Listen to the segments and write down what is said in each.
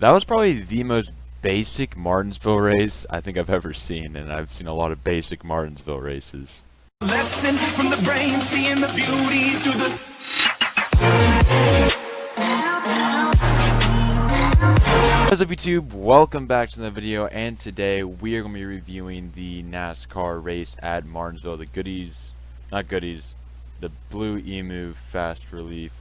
That was probably the most basic Martinsville race I think I've ever seen, and I've seen a lot of basic Martinsville races. Lesson from the brain, seeing the beauty through the. What's up YouTube, welcome back to the video, and today we are going to be reviewing the NASCAR race at Martinsville, the the Blue Emu Fast Relief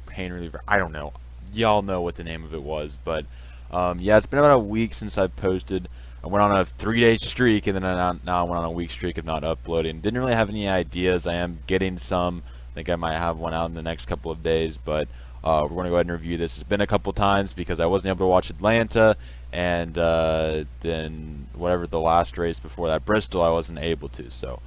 Pain Reliever. I don't know, y'all know what the name of it was, but yeah, it's been about a week since I posted. I went on a 3-day streak, and then now I went on a week streak of not uploading. Didn't really have any ideas. I am getting some. I think I might have one out in the next couple of days, but we're going to go ahead and review this. It's been a couple times because I wasn't able to watch Atlanta, and then whatever the last race before that, Bristol, I wasn't able to. So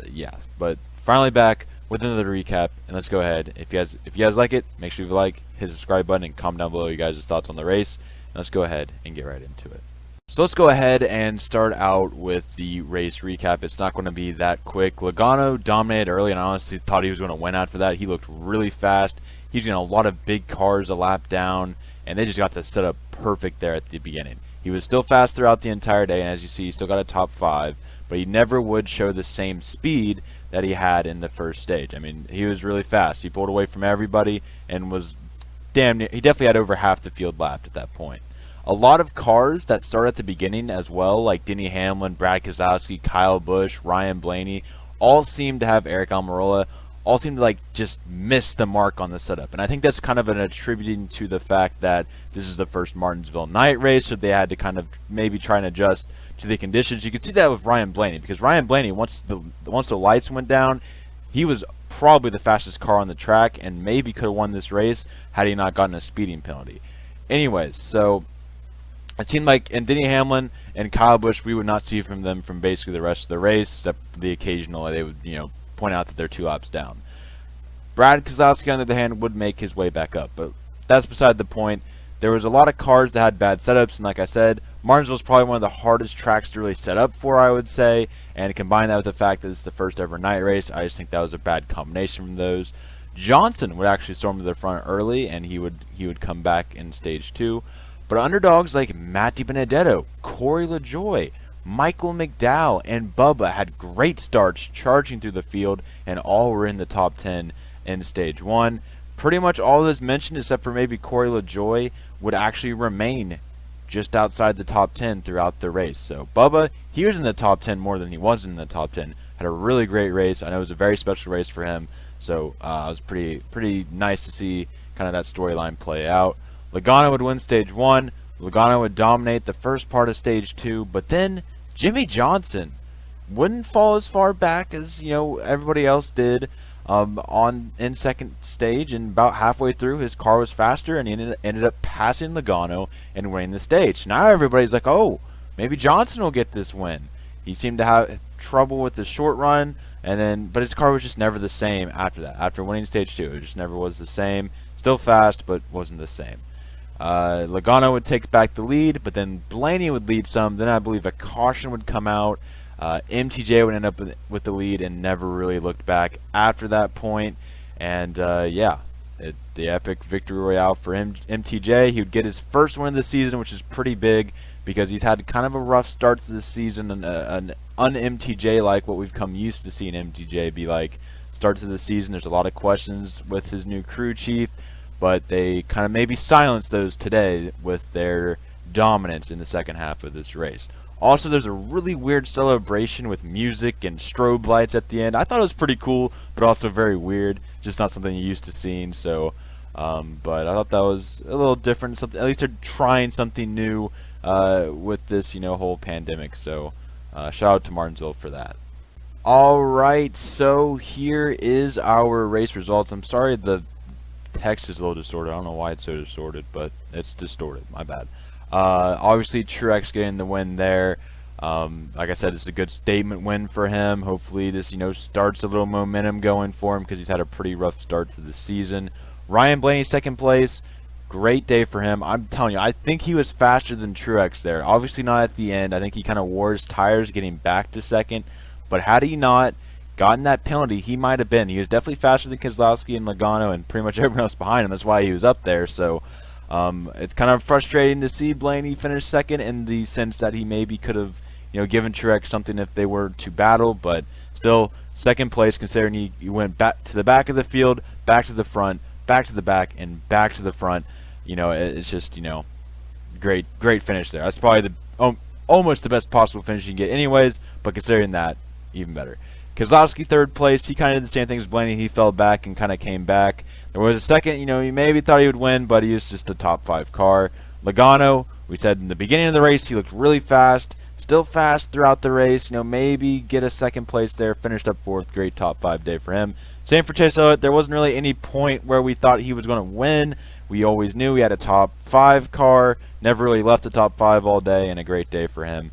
yeah, but finally back with another recap, and let's go ahead. If you guys like it, make sure you like, hit the subscribe button, and comment down below your guys' thoughts on the race. And let's go ahead and get right into it. So let's go ahead and start out with the race recap. It's not going to be that quick. Logano dominated early, and I honestly thought he was going to win after that. He looked really fast. He's getting a lot of big cars a lap down, and they just got the setup perfect there at the beginning. He was still fast throughout the entire day, and as you see, he still got a top 5, but he never would show the same speed that he had in the first stage. I mean, he was really fast. He pulled away from everybody and was damn near, he definitely had over half the field lapped at that point. A lot of cars that start at the beginning as well, like Denny Hamlin, Brad Keselowski, Kyle Busch, Ryan Blaney, all seem to have Eric Almirola, all seem to like just miss the mark on the setup. And I think that's kind of an attributing to the fact that this is the first Martinsville night race, so they had to kind of maybe try and adjust to the conditions. You could see that with Ryan Blaney, because Ryan Blaney, once the lights went down, he was probably the fastest car on the track and maybe could have won this race had he not gotten a speeding penalty. Anyways, so it seemed like in Denny Hamlin and Kyle Busch, we would not see from them from basically the rest of the race, except the occasional they would, point out that they're 2 laps down. Brad Keselowski, on the other hand, would make his way back up, but that's beside the point. There was a lot of cars that had bad setups, and like I said, Martinsville is probably one of the hardest tracks to really set up for, I would say, and combine that with the fact that it's the first ever night race, I just think that was a bad combination from those. Johnson would actually storm to the front early, and he would come back in stage 2. But underdogs like Matt DiBenedetto, Corey LaJoie, Michael McDowell, and Bubba had great starts charging through the field, and all were in the top 10 in stage 1. Pretty much all of those mentioned, except for maybe Corey LaJoie, would actually remain just outside the top 10 throughout the race. So Bubba, he was in the top 10 more than he wasn't in the top 10. Had a really great race. I know it was a very special race for him, so it was pretty nice to see kind of that storyline play out. Logano would win stage 1. Logano would dominate the first part of stage 2, but then Jimmy Johnson wouldn't fall as far back as everybody else did in second stage, and about halfway through his car was faster, and he ended up passing Logano and winning the stage. Now everybody's like, oh, maybe Johnson will get this win. He seemed to have trouble with the short run, but his car was just never the same after that. After winning stage 2, it just never was the same. Still fast, but wasn't the same. Logano would take back the lead, but then Blaney would lead some. Then I believe a caution would come out. MTJ would end up with the lead and never really looked back after that point. And yeah, the epic victory royale for MTJ. He would get his first win of the season, which is pretty big because he's had kind of a rough start to the season, and an un-MTJ like what we've come used to seeing MTJ be like start to the season. There's a lot of questions with his new crew chief, but they kind of maybe silenced those today with their dominance in the second half of this race. Also, there's a really weird celebration with music and strobe lights at the end. I thought it was pretty cool, but also very weird. Just not something you're used to seeing. So, but I thought that was a little different. Something, at least they're trying something new with this, whole pandemic. So, shout out to Martinsville for that. Alright, so here is our race results. I'm sorry the text is a little distorted. I don't know why it's so distorted, but it's distorted. My bad. Obviously, Truex getting the win there. Like I said, it's a good statement win for him. Hopefully, this starts a little momentum going for him because he's had a pretty rough start to the season. Ryan Blaney, second place. Great day for him. I'm telling you, I think he was faster than Truex there. Obviously, not at the end. I think he kind of wore his tires getting back to second. But had he not gotten that penalty, he might have been. He was definitely faster than Keselowski and Logano and pretty much everyone else behind him. That's why he was up there. So It's kind of frustrating to see Blaney finish second in the sense that he maybe could have, given Truex something if they were to battle, but still second place considering he went back to the back of the field, back to the front, back to the back, and back to the front. It's just, great finish there. That's probably almost the best possible finish you can get anyways, but considering that, even better. Keselowski third place. He kind of did the same thing as Blaney. He fell back and kind of came back. There was a second, he maybe thought he would win, but he was just a top 5 car. Logano, we said in the beginning of the race, he looked really fast. Still fast throughout the race. Maybe get a second place there. Finished up 4th. Great top 5 day for him. Same for Chase Elliott. There wasn't really any point where we thought he was going to win. We always knew he had a top 5 car. Never really left the top 5 all day, and a great day for him.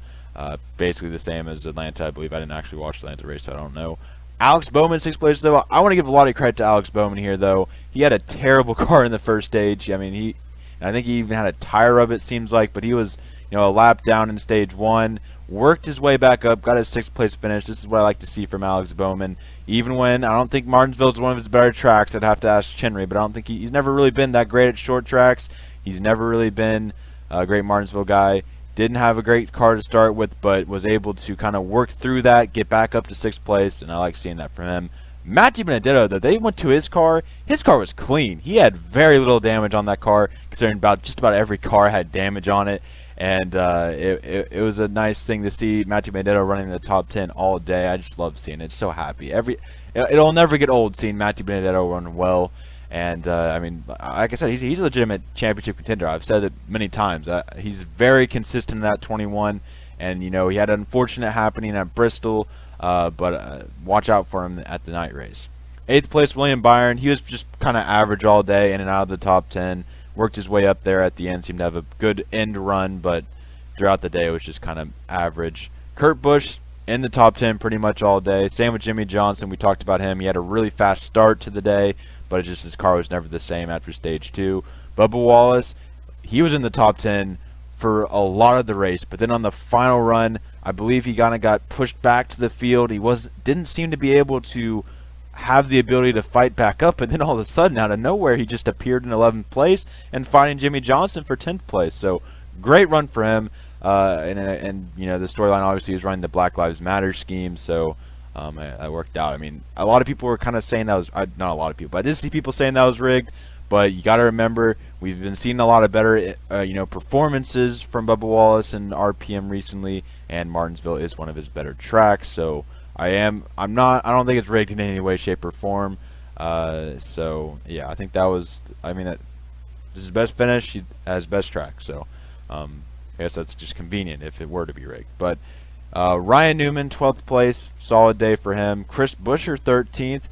Basically the same as Atlanta, I believe. I didn't actually watch the Atlanta race, so I don't know. Alex Bowman, 6th place, though. I want to give a lot of credit to Alex Bowman here, though. He had a terrible car in the first stage. I mean, I think he even had a tire rub, it seems like, but he was, a lap down in stage 1. Worked his way back up, got a 6th place finish. This is what I like to see from Alex Bowman. Even when I don't think Martinsville is one of his better tracks, I'd have to ask Chinry, but I don't think he's never really been that great at short tracks. He's never really been a great Martinsville guy. Didn't have a great car to start with, but was able to kind of work through that, get back up to 6th place, and I like seeing that from him. Matty Benedetto, though, they went to his car. His car was clean. He had very little damage on that car, considering just about every car had damage on it. And it was a nice thing to see Matty Benedetto running in the top 10 all day. I just love seeing it. It's so happy. It'll never get old seeing Matty Benedetto run well. And, I mean, like I said, he's a legitimate championship contender. I've said it many times. He's very consistent in that 21. And, he had an unfortunate happening at Bristol. But watch out for him at the night race. 8th place, William Byron. He was just kind of average all day, in and out of the top 10. Worked his way up there at the end. Seemed to have a good end run, but throughout the day it was just kind of average. Kurt Busch in the top 10 pretty much all day. Same with Jimmy Johnson. We talked about him. He had a really fast start to the day, but his car was never the same after stage 2. Bubba Wallace, he was in the top 10 for a lot of the race, but then on the final run, I believe he kind of got pushed back to the field. He didn't seem to be able to have the ability to fight back up, and then all of a sudden, out of nowhere, he just appeared in 11th place and fighting Jimmy Johnson for 10th place. So great run for him. And the storyline obviously is running the Black Lives Matter scheme, so that worked out. I mean, a lot of people were kind of saying that was not a lot of people, but I did see people saying that was rigged. But you got to remember, we've been seeing a lot of better, performances from Bubba Wallace and RPM recently, and Martinsville is one of his better tracks. So I don't think it's rigged in any way, shape, or form. So yeah, I think this is his best finish. He has best track. So I guess that's just convenient if it were to be rigged. But Ryan Newman, 12th place, solid day for him. Chris Buescher, 13th.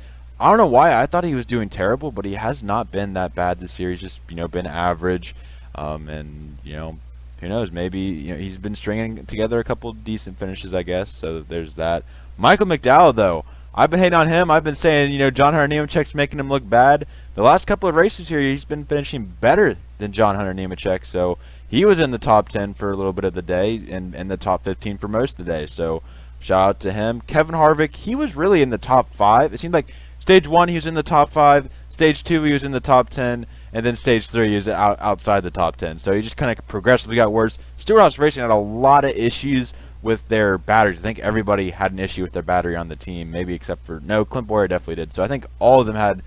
I don't know why. I thought he was doing terrible, but he has not been that bad this year. He's just, been average. And, who knows? Maybe, he's been stringing together a couple decent finishes, I guess. So there's that. Michael McDowell, though. I've been hating on him. I've been saying, John Hunter Nemechek's making him look bad. The last couple of races here, he's been finishing better than John Hunter Nemechek. So he was in the top 10 for a little bit of the day and the top 15 for most of the day. So shout out to him. Kevin Harvick, he was really in the top 5. It seemed like Stage 1, he was in the top 5. Stage 2, he was in the top 10. And then Stage 3, he was outside the top 10. So he just kind of progressively got worse. Stewart-Haas Racing had a lot of issues with their batteries. I think everybody had an issue with their battery on the team, maybe except for... No, Clint Boyer definitely did. So I think all of them had,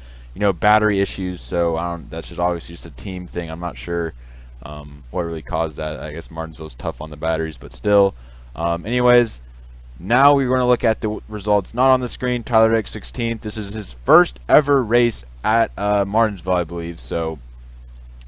battery issues. So that's just obviously just a team thing. I'm not sure what really caused that. I guess Martinsville's tough on the batteries, but still. Anyways... Now we're going to look at the results not on the screen. Tyler Reddick, 16th. This is his first ever race at Martinsville, I believe. So,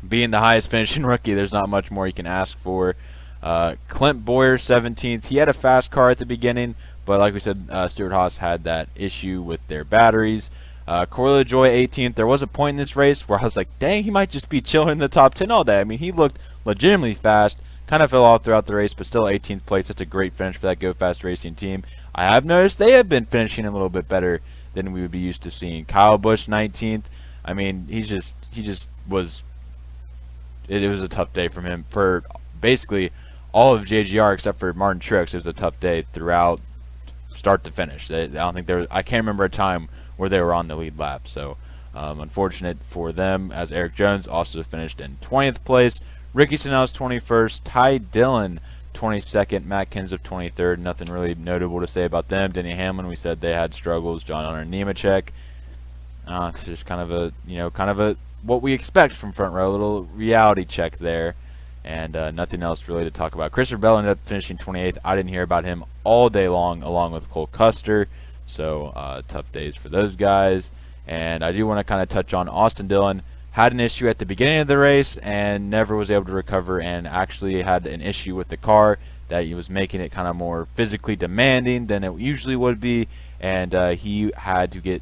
being the highest finishing rookie, there's not much more you can ask for. Clint Boyer, 17th. He had a fast car at the beginning, but like we said, Stewart-Haas had that issue with their batteries. Corey LaJoie, 18th. There was a point in this race where I was like, dang, he might just be chilling in the top 10 all day. I mean, he looked legitimately fast. Kind of fell off throughout the race, but still 18th place. That's a great finish for that Go Fast Racing team. I have noticed they have been finishing a little bit better than we would be used to seeing. Kyle Busch, 19th. I mean, he just was. It was a tough day from him for basically all of JGR except for Martin Truex. It was a tough day throughout, start to finish. I don't think I can't remember a time where they were on the lead lap. So Unfortunate for them, as Eric Jones also finished in 20th place. Ricky Stenhouse 21st, Ty Dillon 22nd, Matt Kenseth 23rd. Nothing really notable to say about them. Denny Hamlin, we said they had struggles. John Hunter Nemechek. It's just kind of a what we expect from front row. A little reality check there, and nothing else really to talk about. Christopher Bell ended up finishing 28th. I didn't hear about him all day long, along with Cole Custer. So tough days for those guys. And I do want to kind of touch on Austin Dillon. Had an issue at the beginning of the race and never was able to recover, and actually had an issue with the car that he was making it kind of more physically demanding than it usually would be, and he had to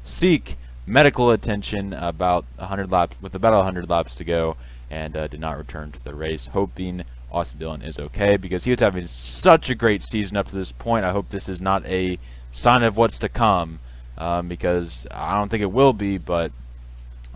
seek medical attention about 100 laps with about 100 laps to go, and did not return to the race. Hoping Austin Dillon is okay, because he was having such a great season up to this point. I hope this is not a sign of what's to come, because I don't think it will be, but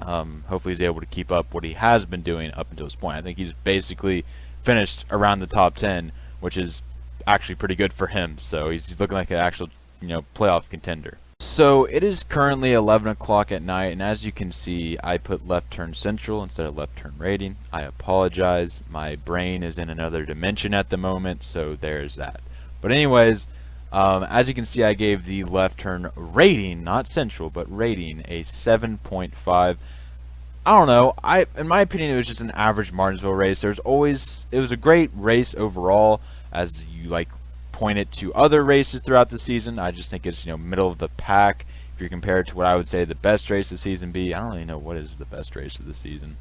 hopefully he's able to keep up what he has been doing up until this point. I think he's basically finished around the top 10, which is actually pretty good for him. So he's looking like an actual, playoff contender. So it is currently 11 o'clock at night, and as you can see, I put left turn central instead of left turn rating. I apologize. My brain is in another dimension at the moment, so there's that. But anyways, as you can see, I gave the left turn rating, not central, but rating, a 7.5. I don't know. In my opinion, it was just an average Martinsville race. It was a great race overall, as you point it to other races throughout the season. I just think it's middle of the pack. If you compare it to what I would say the best race of the season be, I don't really know what is the best race of the season.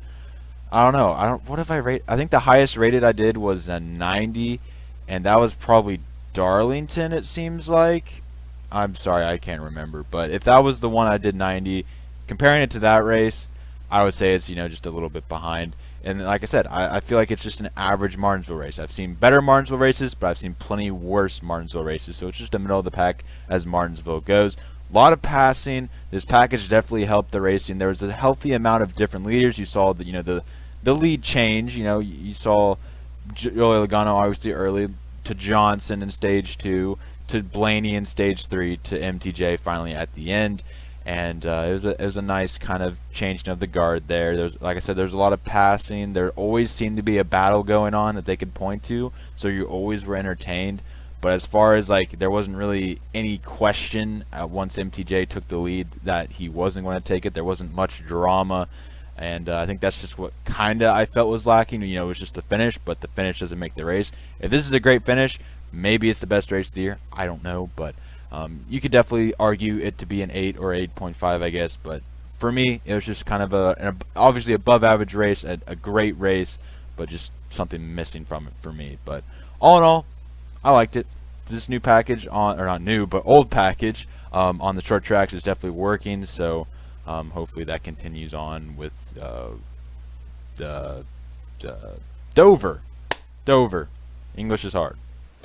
I don't know. What if I rate? I think the highest rated I did was a 90, and that was probably Darlington, it seems like. I'm sorry, I can't remember, but if that was the one I did 90, comparing it to that race, I would say it's just a little bit behind. And like I said, I feel like it's just an average Martinsville race. I've seen better Martinsville races, but I've seen plenty worse Martinsville races, so it's just a middle of the pack as Martinsville goes. A lot of passing. This package definitely helped the racing. There was a healthy amount of different leaders. You saw the lead change. You saw Joey Logano obviously early, to Johnson in stage 2, to Blaney in stage 3, to MTJ finally at the end, and it was a nice kind of changing of the guard there. Like I said, there's a lot of passing. There always seemed to be a battle going on that they could point to, so you always were entertained. But as far as there wasn't really any question once MTJ took the lead that he wasn't going to take it. There wasn't much drama. And I think that's just what kind of I felt was lacking. It was just the finish, but the finish doesn't make the race. If this is a great finish, maybe it's the best race of the year. I don't know, but you could definitely argue it to be an 8 or 8.5, I guess. But for me, it was just kind of obviously above average race, a great race, but just something missing from it for me. But all in all, I liked it. This new package or not new, but old package on the short tracks is definitely working. So. Hopefully that continues on with Dover. English is hard.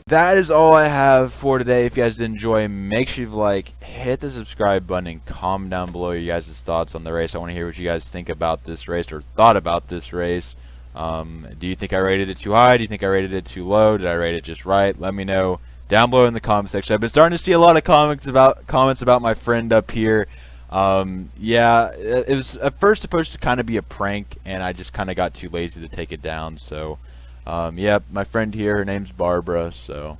That is all I have for today. If you guys did enjoy, make sure you hit the subscribe button, and comment down below your guys' thoughts on the race. I want to hear what you guys think about this race or thought about this race. Do you think I rated it too high? Do you think I rated it too low? Did I rate it just right? Let me know down below in the comment section. I've been starting to see a lot of comments about my friend up here. Yeah, it was at first supposed to kind of be a prank, and I just kind of got too lazy to take it down. So, yeah, my friend here, her name's Barbara. So,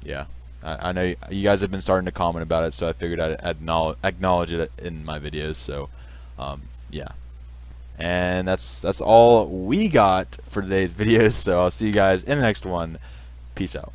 yeah, I know you guys have been starting to comment about it, so I figured I'd acknowledge it in my videos. So, yeah, and that's all we got for today's videos. So I'll see you guys in the next one. Peace out.